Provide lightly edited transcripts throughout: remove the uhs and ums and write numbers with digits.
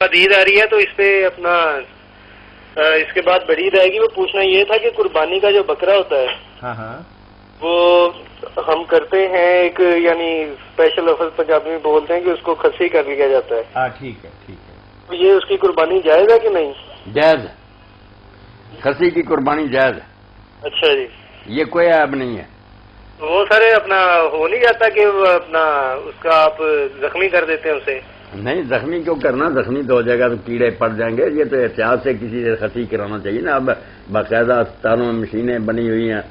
عید آ رہی ہے تو اس پہ اپنا اس کے بعد بڑی عید آئے گی. وہ پوچھنا یہ تھا کہ قربانی کا جو بکرا ہوتا ہے ہاں ہاں وہ ہم کرتے ہیں ایک یعنی اسپیشل لفظ پنجابی میں بولتے ہیں کہ اس کو کھسی کر لیا جاتا ہے. ہاں ٹھیک ہے ٹھیک ہے. تو یہ اس کی قربانی جائز ہے کہ نہیں؟ جائز ہے، کھسی کی قربانی جائز ہے. اچھا جی. یہ کوئی عیب نہیں ہے. وہ سارے اپنا ہو نہیں جاتا کہ اپنا اس کا آپ زخمی کر دیتے ہیں اسے؟ نہیں، زخمی کیوں کرنا؟ زخمی تو ہو جائے گا تو کیڑے پڑ جائیں گے. یہ تو احتیاط سے کسی سے کھسی کرانا چاہیے نا. اب باقاعدہ اسپتالوں میں مشینیں بنی ہوئی ہیں،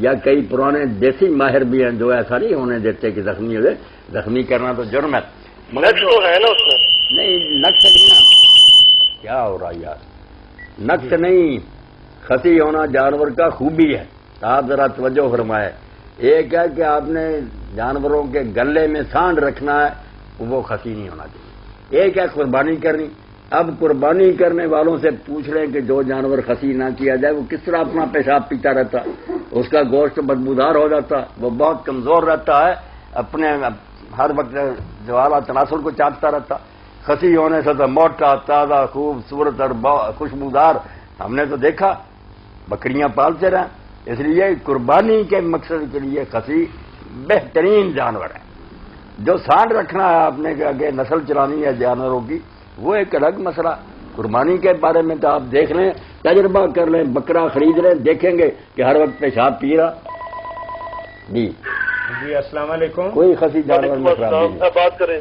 یا کئی پرانے دیسی ماہر بھی ہیں جو ایسا نہیں ہونے دیتے کہ زخمی ہوئے. زخمی کرنا تو جرم ہے. نقص تو ہے نا اس میں؟ نہیں، نقص نہیں نا. کیا ہو رہا یار؟ نقص نہیں، کھسی ہونا جانور کا خوبی ہے. آپ ذرا توجہ فرمائے. ایک ہے کہ آپ نے جانوروں کے گلے میں سانڈ رکھنا ہے، وہ کھسی نہیں ہونا چاہیے. ایک ہے قربانی کرنی. اب قربانی کرنے والوں سے پوچھ لیں کہ جو جانور کھسی نہ کیا جائے وہ کس طرح اپنا پیشاب پیتا رہتا، اس کا گوشت بدبودار ہو جاتا، وہ بہت کمزور رہتا ہے، اپنے ہر وقت جو اعلیٰ تناسل کو چاٹتا رہتا. کھسی ہونے سے تو موٹا تازہ خوبصورت اور خوشبودار ہم نے تو دیکھا بکریاں پالتے رہے. اس لیے قربانی کے مقصد کے لیے کھسی بہترین جانور ہے. جو سانڈ رکھنا ہے آپ نے کہ آگے نسل چلانی ہے جانوروں کی، وہ ایک الگ مسئلہ. قربانی کے بارے میں تو آپ دیکھ لیں، تجربہ کر لیں، بکرا خرید لیں، دیکھیں گے کہ ہر وقت پیشاب پی رہا. جی السلام علیکم. کوئی خسی جانور میں خراب نہیں ہے. بات کریں.